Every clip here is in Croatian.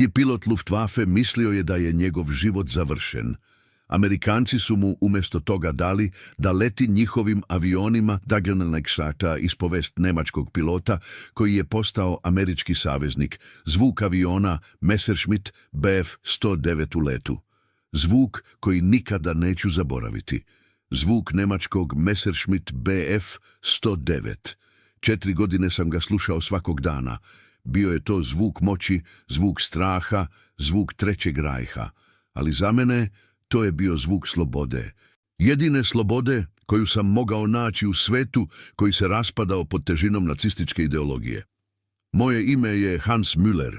Pilot Luftwaffe mislio je da je njegov život završen. Amerikanci su mu umjesto toga dali da leti njihovim avionima Dagenelnexata ispovest nemačkog pilota koji je postao američki saveznik, zvuk aviona Messerschmitt Bf 109 u letu. Zvuk koji nikada neću zaboraviti. Zvuk nemačkog Messerschmitt Bf 109. 4 godine sam ga slušao svakog dana. Bio je to zvuk moći, zvuk straha, zvuk Trećeg rajha. Ali za mene to je bio zvuk slobode. Jedine slobode koju sam mogao naći u svetu koji se raspadao pod težinom nacističke ideologije. Moje ime je Hans Müller.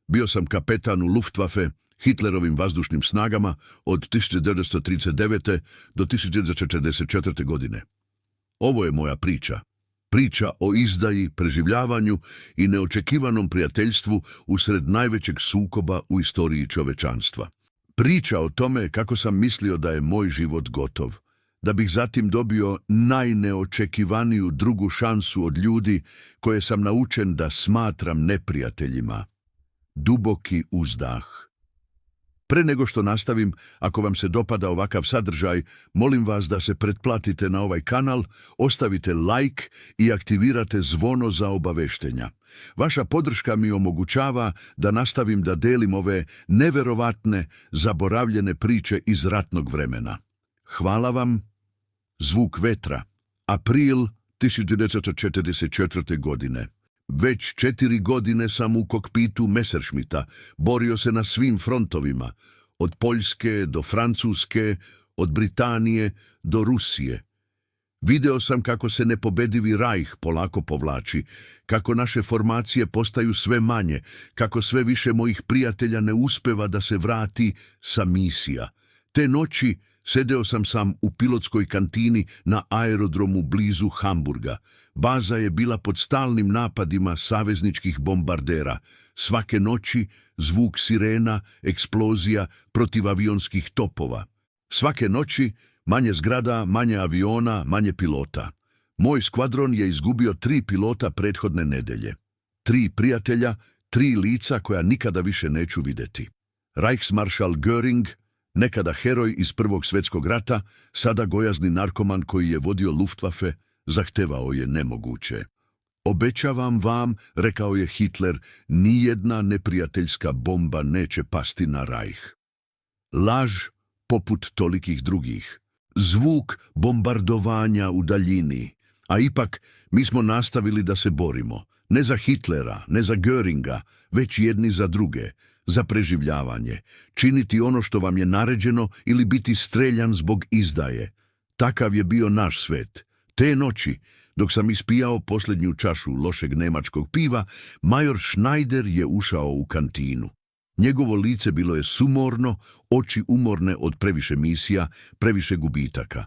Bio sam kapetan u Luftwaffe, Hitlerovim vazdušnim snagama od 1939. do 1944. godine. Ovo je moja priča. Priča o izdaji, preživljavanju i neočekivanom prijateljstvu usred najvećeg sukoba u istoriji čovečanstva. Priča o tome kako sam mislio da je moj život gotov, da bih zatim dobio najneočekivaniju drugu šansu od ljudi koje sam naučen da smatram neprijateljima. Duboki uzdah. Pre nego što nastavim, ako vam se dopada ovakav sadržaj, molim vas da se pretplatite na ovaj kanal, ostavite like i aktivirate zvono za obaveštenja. Vaša podrška mi omogućava da nastavim da delim ove neverovatne, zaboravljene priče iz ratnog vremena. Hvala vam. Zvuk vetra. April 1944. godine. Već 4 godine sam u kokpitu Messerschmitta, borio se na svim frontovima, od Poljske do Francuske, od Britanije do Rusije. Video sam kako se nepobedivi Rajh polako povlači, kako naše formacije postaju sve manje, kako sve više mojih prijatelja ne uspeva da se vrati sa misija. Te noći sedeo sam sam u pilotskoj kantini na aerodromu blizu Hamburga. Baza je bila pod stalnim napadima savezničkih bombardera. Svake noći zvuk sirena, eksplozija, protivavionskih topova. Svake noći manje zgrada, manje aviona, manje pilota. Moj skvadron je izgubio 3 pilota prethodne nedelje. 3 prijatelja, 3 lica koja nikada više neću vidjeti. Reichsmaršal Göring, nekada heroj iz Prvog svjetskog rata, sada gojazni narkoman koji je vodio Luftwaffe, zahtevao je nemoguće. Obećavam vam, rekao je Hitler, nijedna neprijateljska bomba neće pasti na Reich. Laž poput tolikih drugih. Zvuk bombardovanja u daljini. A ipak mi smo nastavili da se borimo. Ne za Hitlera, ne za Göringa, već jedni za druge. Za preživljavanje. Činiti ono što vam je naređeno ili biti streljan zbog izdaje. Takav je bio naš svet. Te noći, dok sam ispijao posljednju čašu lošeg nemačkog piva, major Schneider je ušao u kantinu. Njegovo lice bilo je sumorno, oči umorne od previše misija, previše gubitaka.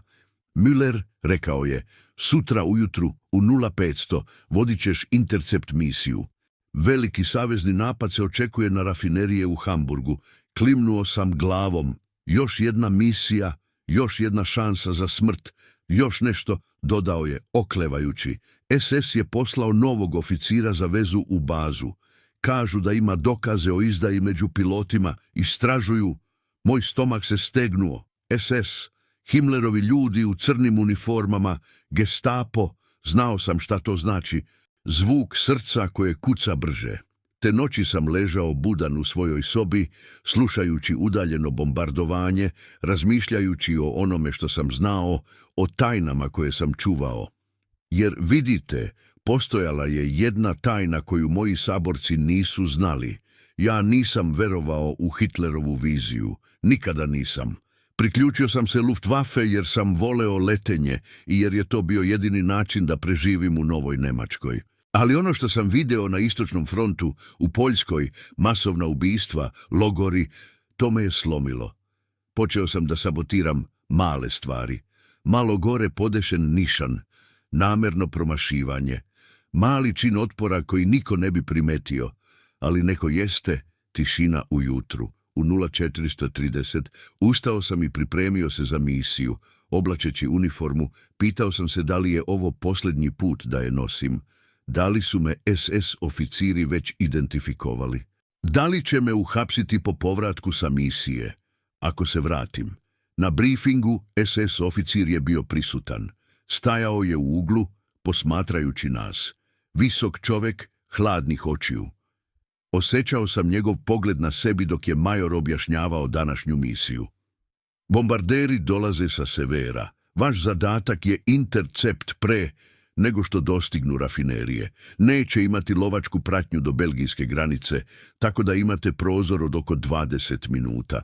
Müller, rekao je, sutra ujutru u 0500 vodit ćeš intercept misiju. Veliki savezni napad se očekuje na rafinerije u Hamburgu. Klimnuo sam glavom. Još jedna misija, još jedna šansa za smrt, još nešto, dodao je, oklevajući. SS je poslao novog oficira za vezu u bazu. Kažu da ima dokaze o izdaji među pilotima, istražuju. Moj stomak se stegnuo. SS, Himmlerovi ljudi u crnim uniformama, Gestapo, znao sam šta to znači. Zvuk srca koje kuca brže. Te noći sam ležao budan u svojoj sobi, slušajući udaljeno bombardovanje, razmišljajući o onome što sam znao, o tajnama koje sam čuvao. Jer vidite, postojala je jedna tajna koju moji saborci nisu znali. Ja nisam verovao u Hitlerovu viziju, nikada nisam. Priključio sam se Luftwaffe jer sam voleo letenje i jer je to bio jedini način da preživim u Novoj Nemačkoj. Ali ono što sam video na istočnom frontu, u Poljskoj, masovna ubistva, logori, to me je slomilo. Počeo sam da sabotiram male stvari. Malo gore podešen nišan, namerno promašivanje, mali čin otpora koji niko ne bi primetio, ali neko jeste, tišina ujutru. U 0430 ustao sam i pripremio se za misiju. Oblačeći uniformu, pitao sam se da li je ovo posljednji put da je nosim. Da li su me SS oficiri već identifikovali? Da li će me uhapsiti po povratku sa misije, ako se vratim? Na briefingu SS oficir je bio prisutan. Stajao je u uglu, posmatrajući nas. Visok čovjek, hladnih očiju. Osjećao sam njegov pogled na sebi dok je major objašnjavao današnju misiju. Bombarderi dolaze sa severa. Vaš zadatak je intercept pre nego što dostignu rafinerije. Neće imati lovačku pratnju do belgijske granice, tako da imate prozor od oko 20 minuta.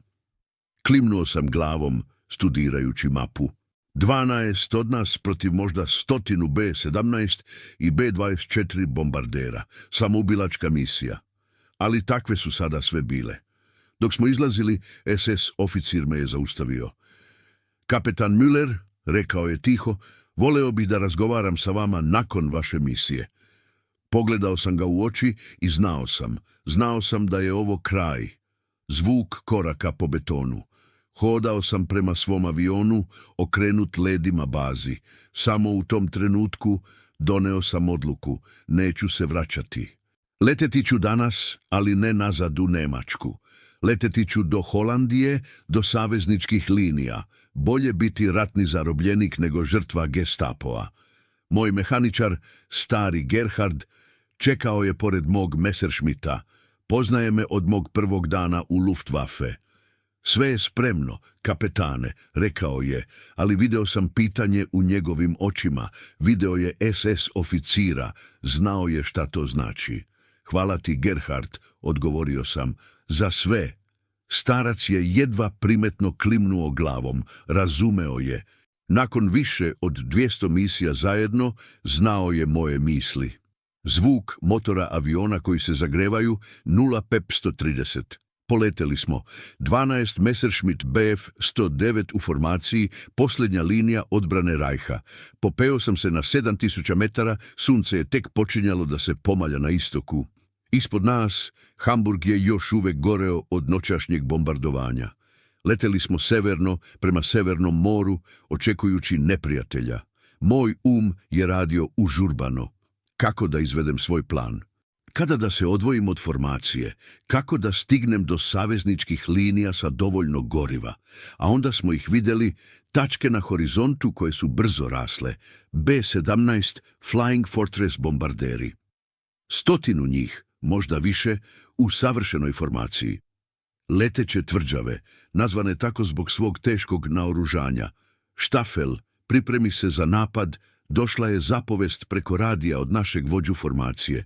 Klimnuo sam glavom, studirajući mapu. 12 od nas protiv možda 100 B-17 i B-24 bombardera. Samoubilačka misija. Ali takve su sada sve bile. Dok smo izlazili, SS oficir me je zaustavio. Kapetan Müller, rekao je tiho, voleo bih da razgovaram sa vama nakon vaše misije. Pogledao sam ga u oči i znao sam da je ovo kraj. Zvuk koraka po betonu. Hodao sam prema svom avionu, okrenut ledima bazi. Samo u tom trenutku doneo sam odluku, neću se vraćati. Leteti ću danas, ali ne nazad u Njemačku. Leteti ću do Holandije, do savezničkih linija. Bolje biti ratni zarobljenik nego žrtva Gestapoa. Moj mehaničar, stari Gerhard, čekao je pored mog Messerschmitta. Poznaje me od mog prvog dana u Luftwaffe. Sve je spremno, kapetane, rekao je, ali video sam pitanje u njegovim očima. Video je SS oficira, znao je šta to znači. Hvala ti, Gerhard, odgovorio sam, za sve. Starac je jedva primetno klimnuo glavom, razumeo je. Nakon više od 200 misija zajedno, znao je moje misli. Zvuk motora aviona koji se zagrevaju, 0 PEP 130. Poleteli smo. 12 Messerschmitt Bf 109 u formaciji, posljednja linija odbrane Rajha. Popeo sam se na 7000 metara, sunce je tek počinjalo da se pomalja na istoku. Ispod nas, Hamburg je još uvek goreo od noćašnjeg bombardovanja. Leteli smo severno, prema Severnom moru, očekujući neprijatelja. Moj je radio užurbano. Kako da izvedem svoj plan? Kada da se odvojim od formacije? Kako da stignem do savezničkih linija sa dovoljno goriva? A onda smo ih vidjeli, tačke na horizontu koje su brzo rasle. B-17 Flying Fortress bombarderi. 100 njih, možda više, u savršenoj formaciji. Leteće tvrđave, nazvane tako zbog svog teškog naoružanja. Štafel, pripremi se za napad, došla je zapovest preko radija od našeg vođu formacije.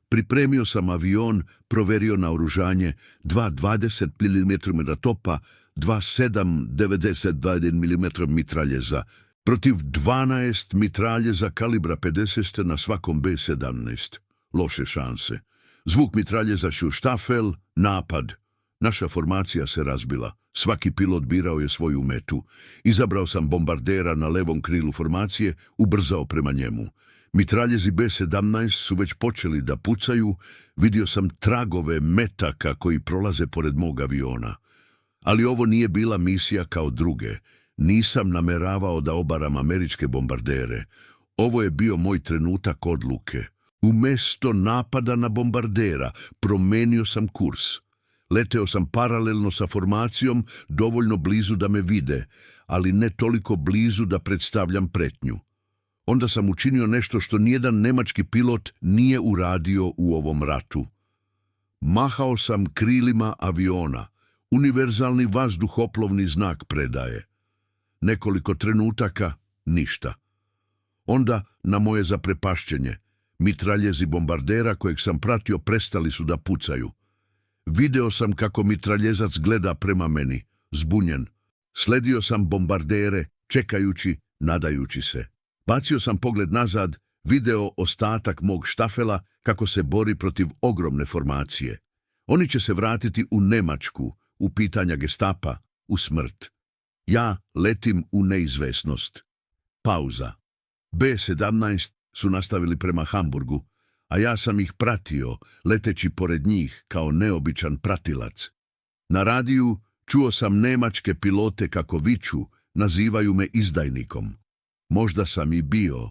Pripremio sam avion, proverio naoružanje, 2 20 mm topa, 2 7 92 mm mitraljeza, protiv 12 mitraljeza kalibra 50 na svakom B-17. Loše šanse. Zvuk mitraljeza štafel, napad. Naša formacija se razbila. Svaki pilot birao je svoju metu. Izabrao sam bombardera na levom krilu formacije, ubrzao prema njemu. Mitraljezi B-17 su već počeli da pucaju, vidio sam tragove metaka koji prolaze pored mog aviona. Ali ovo nije bila misija kao druge. Nisam nameravao da obaram američke bombardere. Ovo je bio moj trenutak odluke. Umjesto napada na bombardera, promenio sam kurs. Leteo sam paralelno sa formacijom, dovoljno blizu da me vide, ali ne toliko blizu da predstavljam pretnju. Onda sam učinio nešto što nijedan nemački pilot nije uradio u ovom ratu. Mahao sam krilima aviona, univerzalni vazduhoplovni znak predaje. Nekoliko trenutaka, ništa. Onda, na moje zaprepašćenje, mitraljezi bombardera kojeg sam pratio prestali su da pucaju. Video sam kako mitraljezac gleda prema meni, zbunjen. Sledio sam bombardere, čekajući, nadajući se. Bacio sam pogled nazad, video ostatak mog štafela kako se bori protiv ogromne formacije. Oni će se vratiti u Njemačku, u pitanja Gestapa, u smrt. Ja letim u neizvesnost. Pauza. B-17 su nastavili prema Hamburgu, a ja sam ih pratio, leteći pored njih kao neobičan pratilac. Na radiju čuo sam nemačke pilote kako viču, nazivaju me izdajnikom. Možda sam i bio,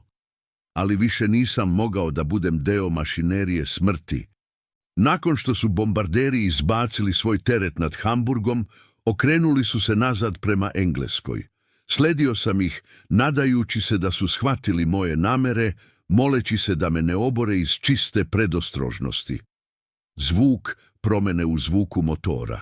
ali više nisam mogao da budem deo mašinerije smrti. Nakon što su bombarderi izbacili svoj teret nad Hamburgom, okrenuli su se nazad prema Engleskoj. Sledio sam ih, nadajući se da su shvatili moje namere, moleći se da me ne obore iz čiste predostrožnosti. Zvuk promene u zvuku motora.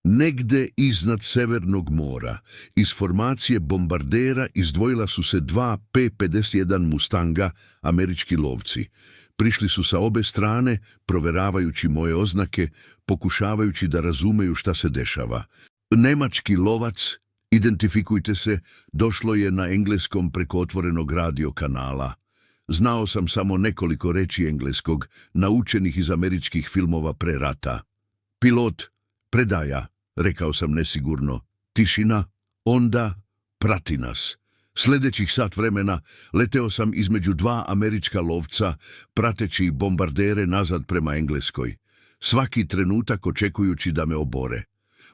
Negde iznad Severnog mora, iz formacije bombardera izdvojila su se dva P-51 Mustanga, američki lovci. Prišli su sa obe strane, proveravajući moje oznake, pokušavajući da razumeju šta se dešava. Nemački lovac, identifikujte se, došlo je na engleskom preko otvorenog radio kanala. Znao sam samo nekoliko reči engleskog, naučenih iz američkih filmova pre rata. Pilot, predaja, rekao sam nesigurno. Tišina, onda prati nas. Sljedećih sat vremena leteo sam između dva američka lovca, prateći bombardere nazad prema Engleskoj. Svaki trenutak očekujući da me obore.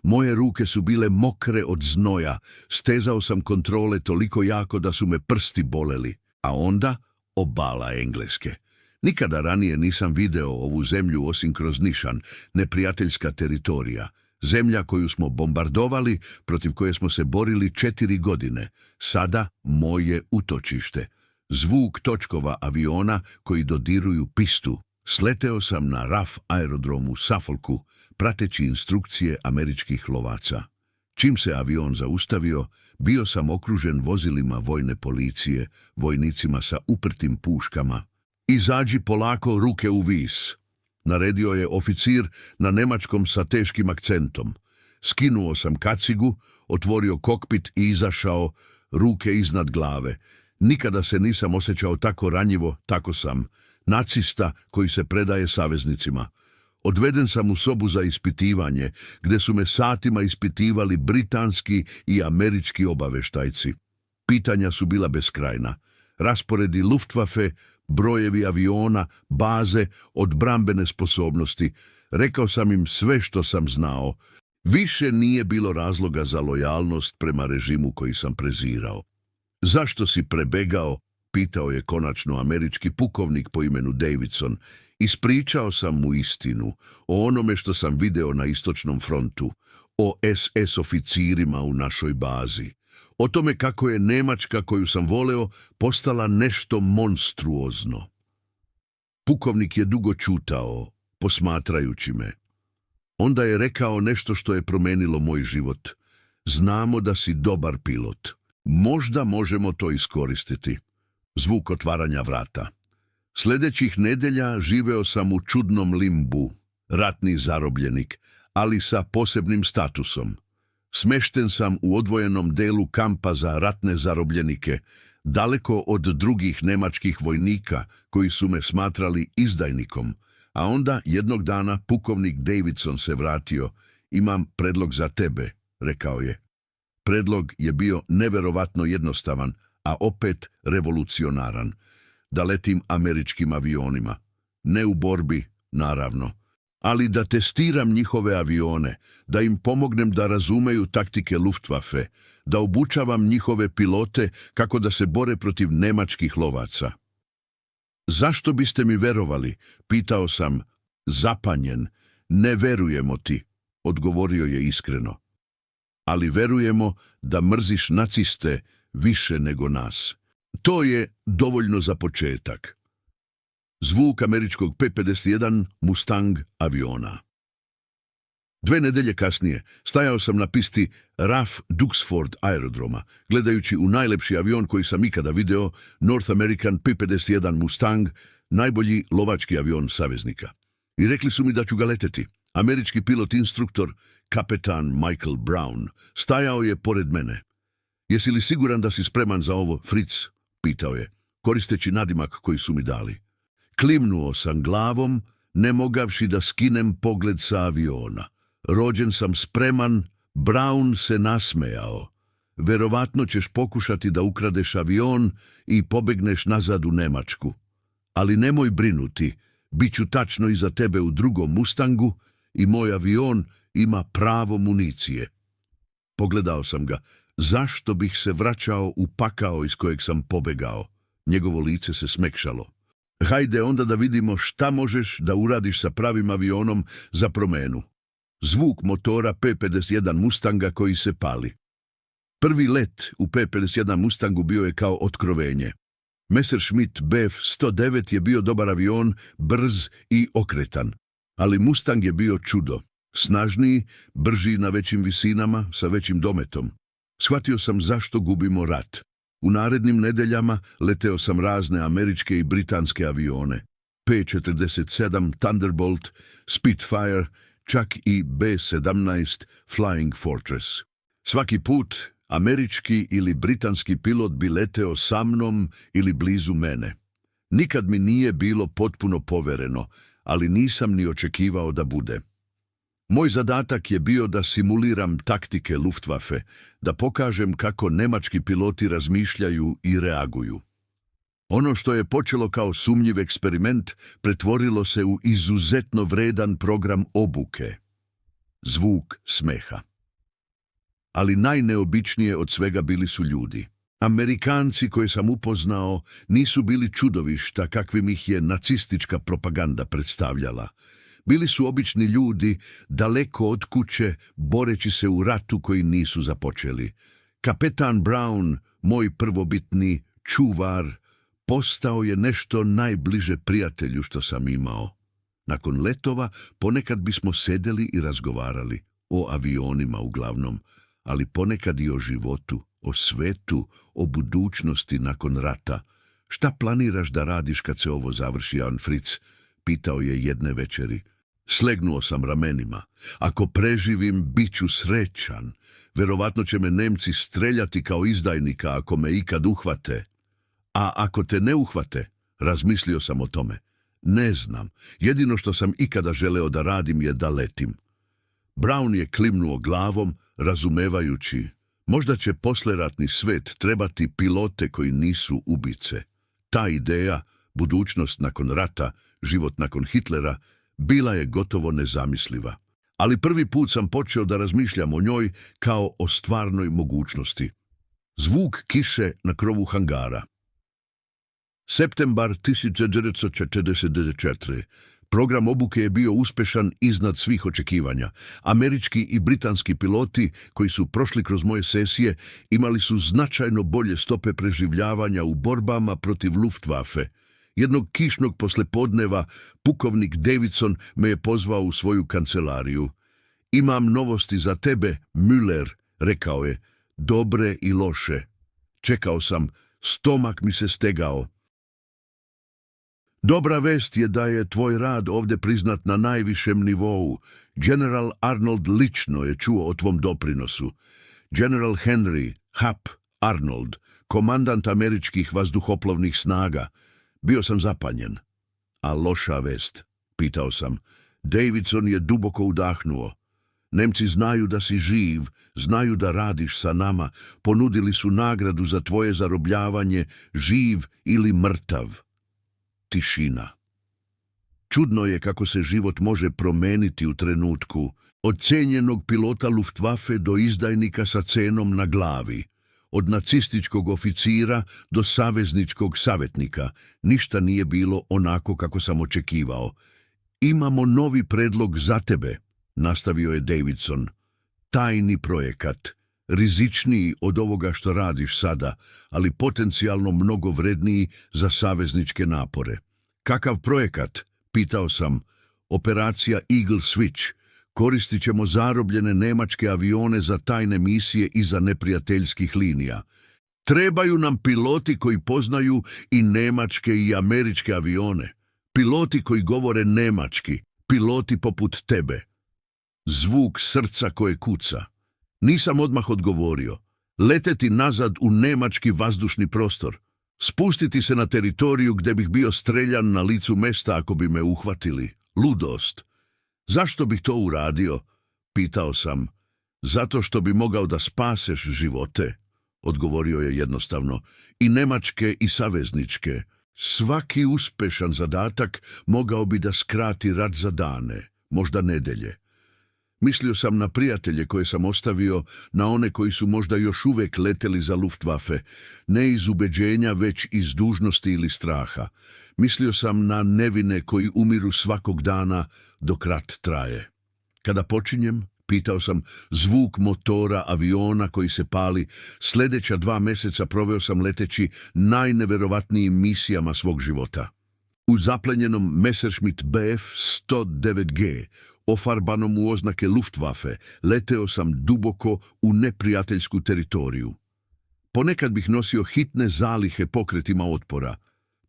Moje ruke su bile mokre od znoja, stezao sam kontrole toliko jako da su me prsti boleli. A onda obala Engleske. Nikada ranije nisam video ovu zemlju osim kroz nišan, neprijateljska teritorija. Zemlja koju smo bombardovali, protiv koje smo se borili 4 godine. Sada moje utočište. Zvuk točkova aviona koji dodiruju pistu. Sleteo sam na RAF aerodrom u Suffolku, prateći instrukcije američkih lovaca. Čim se avion zaustavio, bio sam okružen vozilima vojne policije, vojnicima sa uprtim puškama. Izađi polako, ruke u vis, naredio je oficir na nemačkom sa teškim akcentom. Skinuo sam kacigu, otvorio kokpit i izašao, ruke iznad glave. Nikada se nisam osjećao tako ranjivo, tako sam. Nacista koji se predaje saveznicima. Odveden sam u sobu za ispitivanje, gdje su me satima ispitivali britanski i američki obaveštajci. Pitanja su bila beskrajna. Rasporedi Luftwaffe, brojevi aviona, baze, odbrambene sposobnosti. Rekao sam im sve što sam znao. Više nije bilo razloga za lojalnost prema režimu koji sam prezirao. Zašto si prebegao? Pitao je konačno američki pukovnik po imenu Davidson. Ispričao sam mu istinu o onome što sam video na istočnom frontu, o SS oficirima u našoj bazi, o tome kako je Nemačka koju sam voleo postala nešto monstruozno. Pukovnik je dugo čutao, posmatrajući me. Onda je rekao nešto što je promenilo moj život. Znamo da si dobar pilot. Možda možemo to iskoristiti. Zvuk otvaranja vrata. Sljedećih nedelja živeo sam u čudnom limbu, ratni zarobljenik, ali sa posebnim statusom. Smešten sam u odvojenom delu kampa za ratne zarobljenike, daleko od drugih nemačkih vojnika koji su me smatrali izdajnikom, a onda jednog dana pukovnik Davidson se vratio. Imam predlog za tebe, rekao je. Predlog je bio neverovatno jednostavan, a opet revolucionaran. Da letim američkim avionima. Ne u borbi, naravno, ali da testiram njihove avione, da im pomognem da razumeju taktike Luftwaffe, da obučavam njihove pilote kako da se bore protiv nemačkih lovaca. Zašto biste mi verovali? Pitao sam, zapanjen. Ne verujemo ti, odgovorio je iskreno. Ali verujemo da mrziš naciste više nego nas. To je dovoljno za početak. Zvuk američkog P-51 Mustang aviona. 2 nedelje kasnije stajao sam na pisti RAF Duxford aerodroma, gledajući u najlepši avion koji sam ikada video, North American P-51 Mustang, najbolji lovački avion saveznika. I rekli su mi da ću ga leteti. Američki pilot-instruktor, kapetan Michael Brown, stajao je pored mene. Jesi li siguran da si spreman za ovo, Fritz? Pitao je, koristeći nadimak koji su mi dali. Klimnuo sam glavom, ne mogavši da skinem pogled sa aviona. Rođen sam spreman, Brown se nasmejao. Verovatno ćeš pokušati da ukradeš avion i pobegneš nazad u Nemačku. Ali nemoj brinuti, bit ću tačno iza tebe u drugom Mustangu i moj avion ima pravo municije. Pogledao sam ga. Zašto bih se vraćao u pakao iz kojeg sam pobegao? Njegovo lice se smekšalo. Hajde onda da vidimo šta možeš da uradiš sa pravim avionom za promenu. Zvuk motora P-51 Mustanga koji se pali. Prvi let u P-51 Mustangu bio je kao otkrovenje. Messerschmitt Bf 109 je bio dobar avion, brz i okretan. Ali Mustang je bio čudo. Snažniji, brži na većim visinama, sa većim dometom. Shvatio sam zašto gubimo rat. U narednim nedeljama leteo sam razne američke i britanske avione. P-47 Thunderbolt, Spitfire, čak i B-17 Flying Fortress. Svaki put američki ili britanski pilot bi leteo sa mnom ili blizu mene. Nikad mi nije bilo potpuno povereno, ali nisam ni očekivao da bude. Moj zadatak je bio da simuliram taktike Luftwaffe, da pokažem kako nemački piloti razmišljaju i reaguju. Ono što je počelo kao sumnjiv eksperiment pretvorilo se u izuzetno vredan program obuke. Zvuk smeha. Ali najneobičnije od svega bili su ljudi. Amerikanci koje sam upoznao nisu bili čudovišta kakvim ih je nacistička propaganda predstavljala. Bili su obični ljudi, daleko od kuće, boreći se u ratu koji nisu započeli. Kapetan Brown, moj prvobitni čuvar, postao je nešto najbliže prijatelju što sam imao. Nakon letova ponekad bismo sedeli i razgovarali, o avionima uglavnom, ali ponekad i o životu, o svetu, o budućnosti nakon rata. Šta planiraš da radiš kad se ovo završi, An Fritz? Pitao je jedne večeri. Slegnuo sam ramenima. Ako preživim, bit ću srećan. Verovatno će me Nemci streljati kao izdajnika ako me ikad uhvate. A ako te ne uhvate, razmislio sam o tome. Ne znam, jedino što sam ikada želeo da radim je da letim. Brown je klimnuo glavom, razumevajući. Možda će posleratni svet trebati pilote koji nisu ubice. Ta ideja, budućnost nakon rata, život nakon Hitlera, bila je gotovo nezamisliva. Ali prvi put sam počeo da razmišljam o njoj kao o stvarnoj mogućnosti. Zvuk kiše na krovu hangara. Septembar 1944. Program obuke je bio uspešan iznad svih očekivanja. Američki i britanski piloti koji su prošli kroz moje sesije imali su značajno bolje stope preživljavanja u borbama protiv Luftwaffe. Jednog kišnog poslepodneva pukovnik Davidson me je pozvao u svoju kancelariju. Imam novosti za tebe, Müller, rekao je, dobre i loše. Čekao sam, stomak mi se stegao. Dobra vest je da je tvoj rad ovdje priznat na najvišem nivou. General Arnold lično je čuo o tvom doprinosu. General Henry Hap Arnold, komandant američkih vazduhoplovnih snaga. Bio sam zapanjen. A loša vest, pitao sam. Davidson je duboko udahnuo. Nemci znaju da si živ, znaju da radiš sa nama, ponudili su nagradu za tvoje zarobljavanje, živ ili mrtav. Tišina. Čudno je kako se život može promeniti u trenutku, od cenjenog pilota Luftwaffe do izdajnika sa cenom na glavi, od nacističkog oficira do savezničkog savjetnika. Ništa nije bilo onako kako sam očekivao. Imamo novi predlog za tebe, nastavio je Davidson. Tajni projekat, rizičniji od ovoga što radiš sada, ali potencijalno mnogo vredniji za savezničke napore. Kakav projekat? Pitao sam. Operacija Eagle Switch. Koristit ćemo zarobljene nemačke avione za tajne misije iza neprijateljskih linija. Trebaju nam piloti koji poznaju i nemačke i američke avione. Piloti koji govore nemački. Piloti poput tebe. Zvuk srca koje kuca. Nisam odmah odgovorio. Leteti nazad u nemački vazdušni prostor. Spustiti se na teritoriju gdje bih bio streljan na licu mesta ako bi me uhvatili. Ludost. Zašto bih to uradio? Pitao sam. Zato što bi mogao da spaseš živote, odgovorio je jednostavno, i nemačke i savezničke. Svaki uspešan zadatak mogao bi da skrati rat za dane, možda nedelje. Mislio sam na prijatelje koje sam ostavio, na one koji su možda još uvijek leteli za Luftwaffe, ne iz ubeđenja, već iz dužnosti ili straha. Mislio sam na nevine koji umiru svakog dana dok rat traje. Kada počinjem, pitao sam, zvuk motora aviona koji se pali. Sljedeća 2 mjeseca proveo sam leteći najneverovatnijim misijama svog života. U zaplenjenom Messerschmitt Bf 109G, ofarbanom u oznake Luftwaffe, leteo sam duboko u neprijateljsku teritoriju. Ponekad bih nosio hitne zalihe pokretima otpora.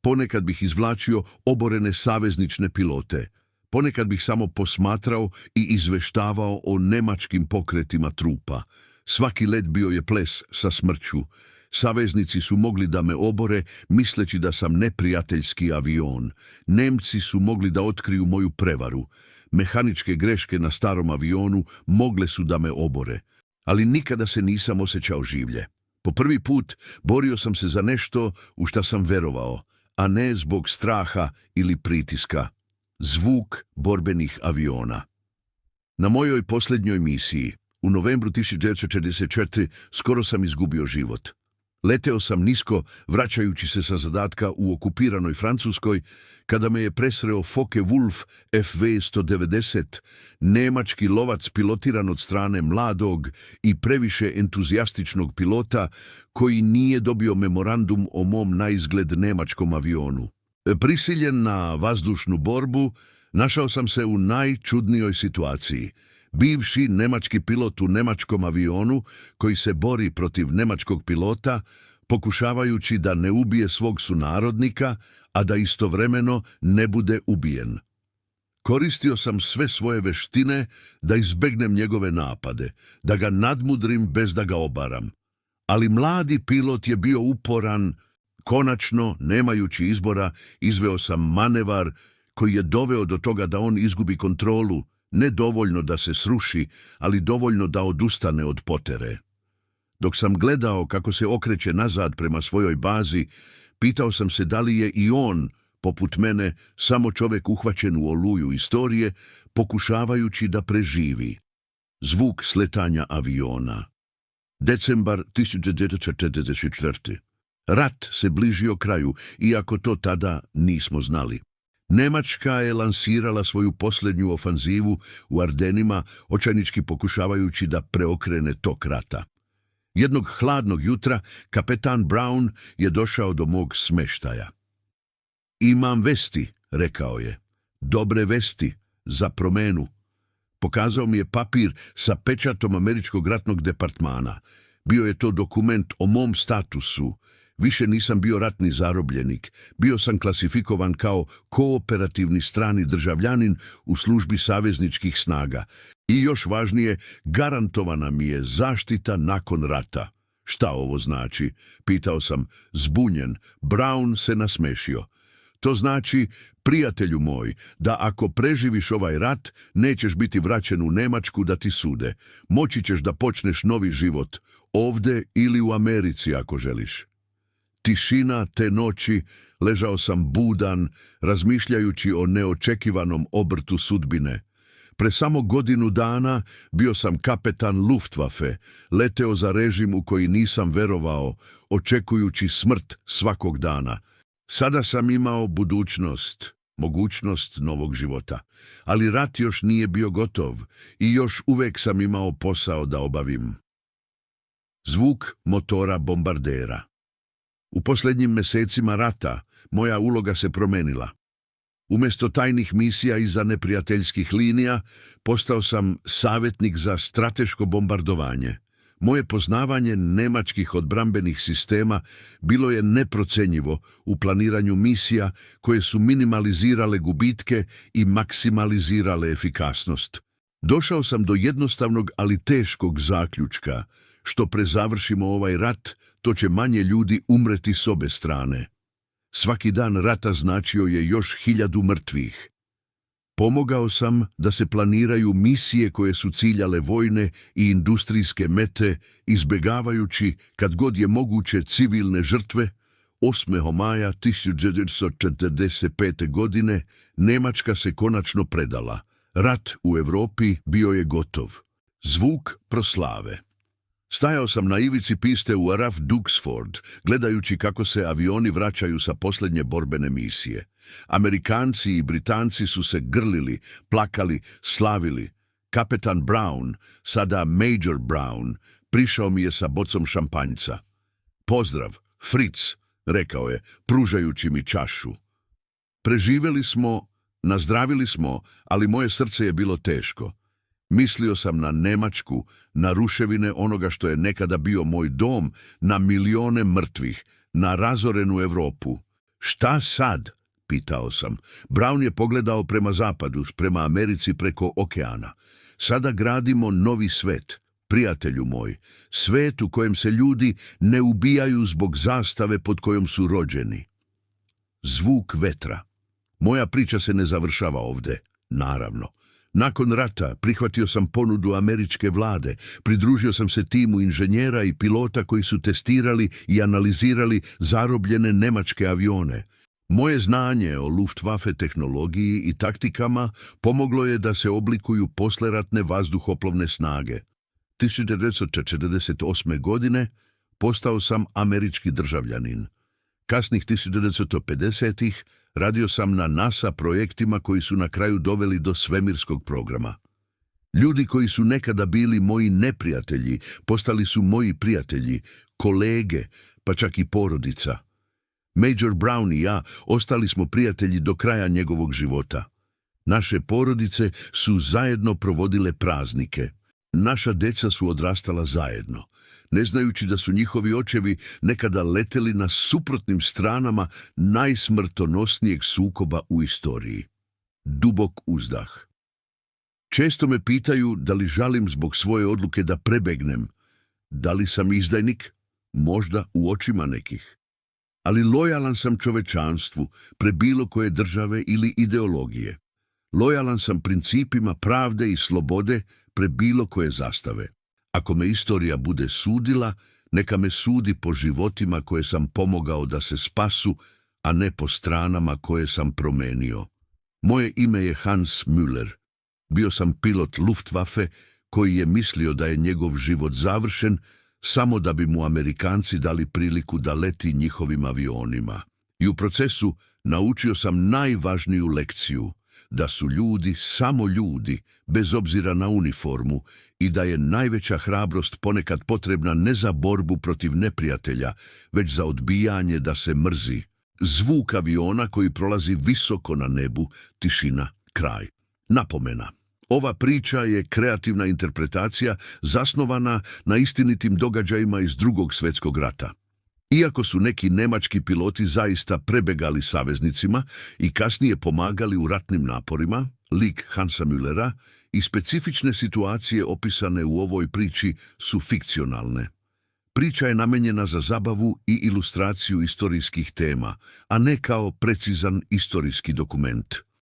Ponekad bih izvlačio oborene saveznične pilote. Ponekad bih samo posmatrao i izveštavao o nemačkim pokretima trupa. Svaki let bio je ples sa smrću. Saveznici su mogli da me obore, misleći da sam neprijateljski avion. Nemci su mogli da otkriju moju prevaru. Mehaničke greške na starom avionu mogle su da me obore. Ali nikada se nisam osjećao življe. Po prvi put borio sam se za nešto u šta sam verovao, a ne zbog straha ili pritiska. Zvuk borbenih aviona. Na mojoj posljednjoj misiji, u novembru 1944, skoro sam izgubio život. Leteo sam nisko, vraćajući se sa zadatka u okupiranoj Francuskoj, kada me je presreo Focke-Wulf FV-190, nemački lovac pilotiran od strane mladog i previše entuzijastičnog pilota koji nije dobio memorandum o mom naizgled nemačkom avionu. Prisiljen na vazdušnu borbu, našao sam se u najčudnijoj situaciji. Bivši nemački pilot u nemačkom avionu koji se bori protiv nemačkog pilota, pokušavajući da ne ubije svog sunarodnika, a da istovremeno ne bude ubijen. Koristio sam sve svoje veštine da izbegnem njegove napade, da ga nadmudrim bez da ga obaram. Ali mladi pilot je bio uporan. Konačno, nemajući izbora, izveo sam manevar koji je doveo do toga da on izgubi kontrolu, ne dovoljno da se sruši, ali dovoljno da odustane od potere. Dok sam gledao kako se okreće nazad prema svojoj bazi, pitao sam se da li je i on, poput mene, samo čovjek uhvaćen u oluju istorije, pokušavajući da preživi. Zvuk sletanja aviona. Decembar 1944. Rat se bližio kraju, iako to tada nismo znali. Njemačka je lansirala svoju posljednju ofanzivu u Ardenima, očajnički pokušavajući da preokrene tok rata. Jednog hladnog jutra kapetan Brown je došao do mog smeštaja. Imam vesti, rekao je. Dobre vesti, za promenu. Pokazao mi je papir sa pečatom američkog ratnog departmana. Bio je to dokument o mom statusu. Više nisam bio ratni zarobljenik, bio sam klasifikovan kao kooperativni strani državljanin u službi savezničkih snaga. I još važnije, garantovana mi je zaštita nakon rata. Šta ovo znači? Pitao sam, zbunjen. Brown se nasmešio. To znači, prijatelju moj, da ako preživiš ovaj rat, nećeš biti vraćen u Njemačku da ti sude. Moći ćeš da počneš novi život, ovde ili u Americi ako želiš. Tišina te noći, ležao sam budan, razmišljajući o neočekivanom obrtu sudbine. Pre samo godinu dana bio sam kapetan Luftwaffe, leteo za režim u koji nisam verovao, očekujući smrt svakog dana. Sada sam imao budućnost, mogućnost novog života, ali rat još nije bio gotov i još uvijek sam imao posao da obavim. Zvuk motora bombardera. U posljednjim mjesecima rata moja uloga se promenila. Umjesto tajnih misija iza neprijateljskih linija, postao sam savjetnik za strateško bombardovanje. Moje poznavanje nemačkih odbrambenih sistema bilo je neprocenjivo u planiranju misija koje su minimalizirale gubitke i maksimalizirale efikasnost. Došao sam do jednostavnog, ali teškog zaključka. Što prezavršimo ovaj rat, to će manje ljudi umreti s obe strane. Svaki dan rata značio je još 1000 mrtvih. Pomogao sam da se planiraju misije koje su ciljale vojne i industrijske mete, izbjegavajući kad god je moguće civilne žrtve. 8. maja 1945. godine Njemačka se konačno predala. Rat u Europi bio je gotov. Zvuk proslave. Stajao sam na ivici piste u RAF Duxford, gledajući kako se avioni vraćaju sa posljednje borbene misije. Amerikanci i Britanci su se grlili, plakali, slavili. Kapetan Brown, sada Major Brown, prišao mi je sa bocom šampanjca. Pozdrav, Fritz, rekao je, pružajući mi čašu. Preživjeli smo, nazdravili smo, ali moje srce je bilo teško. Mislio sam na Njemačku, na ruševine onoga što je nekada bio moj dom, na milijone mrtvih, na razorenu Europu. Šta sad? Pitao sam. Brown je pogledao prema zapadu, prema Americi preko okeana. Sada gradimo novi svet, prijatelju moj, svet u kojem se ljudi ne ubijaju zbog zastave pod kojom su rođeni. Zvuk vetra. Moja priča se ne završava ovdje, naravno. Nakon rata prihvatio sam ponudu američke vlade, pridružio sam se timu inženjera i pilota koji su testirali i analizirali zarobljene njemačke avione. Moje znanje o Luftwaffe tehnologiji i taktikama pomoglo je da se oblikuju posleratne vazduhoplovne snage. 1948. godine postao sam američki državljanin. Kasnih 1950-ih radio sam na NASA projektima koji su na kraju doveli do svemirskog programa. Ljudi koji su nekada bili moji neprijatelji, postali su moji prijatelji, kolege, pa čak i porodica. Major Brown i ja ostali smo prijatelji do kraja njegovog života. Naše porodice su zajedno provodile praznike. Naša djeca su odrastala zajedno, ne znajući da su njihovi očevi nekada leteli na suprotnim stranama najsmrtonosnijeg sukoba u istoriji. Dubok uzdah. Često me pitaju da li žalim zbog svoje odluke da prebegnem. Da li sam izdajnik? Možda u očima nekih. Ali lojalan sam čovečanstvu, pre bilo koje države ili ideologije. Lojalan sam principima pravde i slobode pre bilo koje zastave. Ako me istorija bude sudila, neka me sudi po životima koje sam pomogao da se spasu, a ne po stranama koje sam promenio. Moje ime je Hans Müller. Bio sam pilot Luftwaffe koji je mislio da je njegov život završen samo da bi mu Amerikanci dali priliku da leti njihovim avionima. I u procesu naučio sam najvažniju lekciju, da su ljudi samo ljudi, bez obzira na uniformu, i da je najveća hrabrost ponekad potrebna ne za borbu protiv neprijatelja, već za odbijanje da se mrzi. Zvuk aviona koji prolazi visoko na nebu, tišina, kraj. Napomena. Ova priča je kreativna interpretacija zasnovana na istinitim događajima iz Drugog svjetskog rata. Iako su neki njemački piloti zaista prebegali saveznicima i kasnije pomagali u ratnim naporima, lik Hansa Müllera i specifične situacije opisane u ovoj priči su fikcionalne. Priča je namenjena za zabavu i ilustraciju istorijskih tema, a ne kao precizan istorijski dokument.